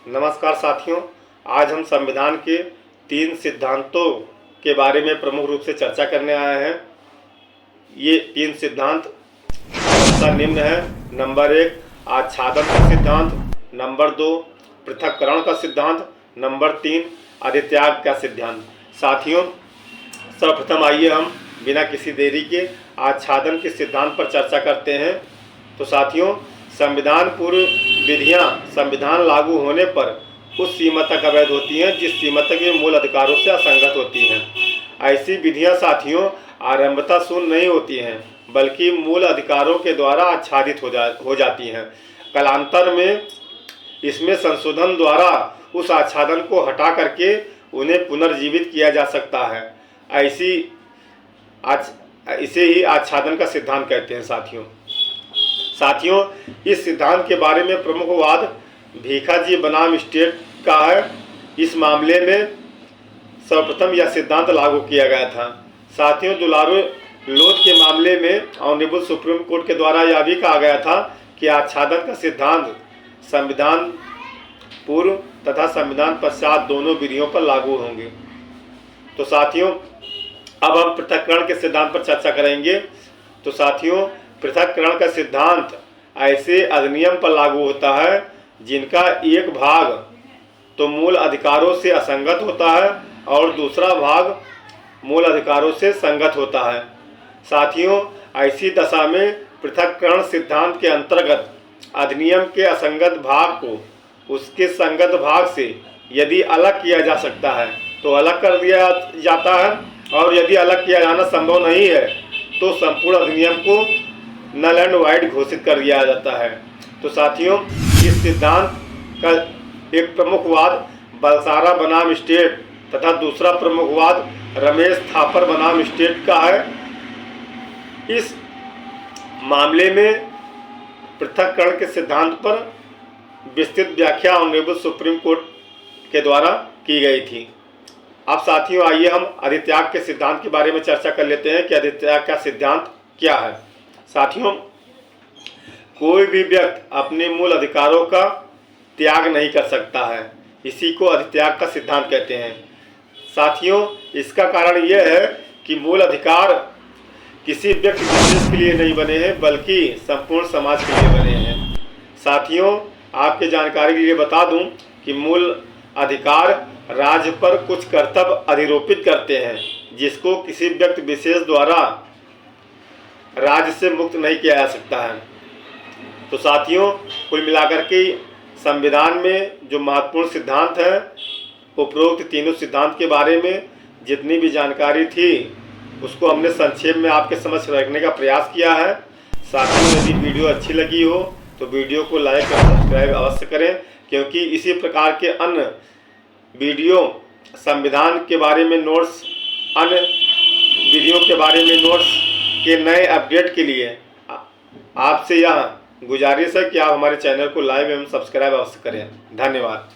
नमस्कार साथियों, आज हम संविधान के 3 सिद्धांतों के बारे में प्रमुख रूप से चर्चा करने आए हैं। ये 3 सिद्धांत निम्न है। नंबर 1 आच्छादन का सिद्धांत, नंबर 2 पृथक्करण का सिद्धांत, नंबर 3 अधित्याग का सिद्धांत। साथियों, सर्वप्रथम आइए हम बिना किसी देरी के आच्छादन के सिद्धांत पर चर्चा करते हैं। तो साथियों, संविधान पूर्व विधियां संविधान लागू होने पर उस सीमा तक अवैध होती हैं जिस सीमा तक ये मूल अधिकारों से असंगत होती हैं। ऐसी विधियां साथियों आरंभता शून्य नहीं होती हैं, बल्कि मूल अधिकारों के द्वारा आच्छादित हो जाती हैं। कालांतर में इसमें संशोधन द्वारा उस आच्छादन को हटा करके उन्हें पुनर्जीवित किया जा सकता है। इसे ही आच्छादन का सिद्धांत कहते हैं। साथियों, इस सिद्धांत के बारे में प्रमुख वाद भीखाजी बनाम स्टेट का है। इस मामले में सर्वप्रथम यह सिद्धांत लागू किया गया था। साथियों, दुलारू लोध के मामले में ऑनरेबल सुप्रीम कोर्ट के द्वारा यह भी कहा गया था कि आच्छादन का सिद्धांत संविधान पूर्व तथा संविधान पश्चात दोनों विधियों पर लागू होंगे। तो साथियों, अब हम पृथक्करण के सिद्धांत पर चर्चा करेंगे। तो साथियों, पृथक्करण का सिद्धांत ऐसे अधिनियम पर लागू होता है जिनका एक भाग तो मूल अधिकारों से असंगत होता है और दूसरा भाग मूल अधिकारों से संगत होता है। साथियों, ऐसी दशा में पृथक्करण सिद्धांत के अंतर्गत अधिनियम के असंगत भाग को उसके संगत भाग से यदि अलग किया जा सकता है तो अलग कर दिया जाता है, और यदि अलग किया जाना संभव नहीं है तो संपूर्ण अधिनियम को नल एंड वाइड घोषित कर दिया जाता है। तो साथियों, इस सिद्धांत का एक प्रमुख वाद बलसारा बनाम स्टेट तथा दूसरा प्रमुख वाद रमेश थापर बनाम स्टेट का है। इस मामले में पृथक्करण के सिद्धांत पर विस्तृत व्याख्या ऑनरेबल सुप्रीम कोर्ट के द्वारा की गई थी। अब साथियों, आइए हम अधित्याग के सिद्धांत के बारे में चर्चा कर लेते हैं कि अधित्याग का सिद्धांत क्या है। साथियों, कोई भी व्यक्ति अपने मूल अधिकारों का त्याग नहीं कर सकता है। इसी को अधित्याग का सिद्धांत कहते हैं। साथियों, इसका कारण यह है कि मूल अधिकार किसी व्यक्ति विशेष के लिए नहीं बने हैं, बल्कि संपूर्ण समाज के लिए बने हैं। साथियों, आपके जानकारी के लिए बता दूं कि मूल अधिकार राज्य पर कुछ कर्तव्य अधिरोपित करते हैं जिसको किसी व्यक्ति विशेष द्वारा राज्य से मुक्त नहीं किया जा सकता है। तो साथियों, कुल मिलाकर के संविधान में जो महत्वपूर्ण सिद्धांत है, उपरोक्त तीनों सिद्धांत के बारे में जितनी भी जानकारी थी उसको हमने संक्षेप में आपके समक्ष रखने का प्रयास किया है। साथियों, यदि वीडियो अच्छी लगी हो तो वीडियो को लाइक और सब्सक्राइब अवश्य करें, क्योंकि इसी प्रकार के अन्य वीडियो संविधान के बारे में नोट्स, अन्य विधियों के बारे में नोट्स के नए अपडेट के लिए आपसे यह गुजारिश है कि आप हमारे चैनल को लाइक एवं सब्सक्राइब अवश्य करें। धन्यवाद।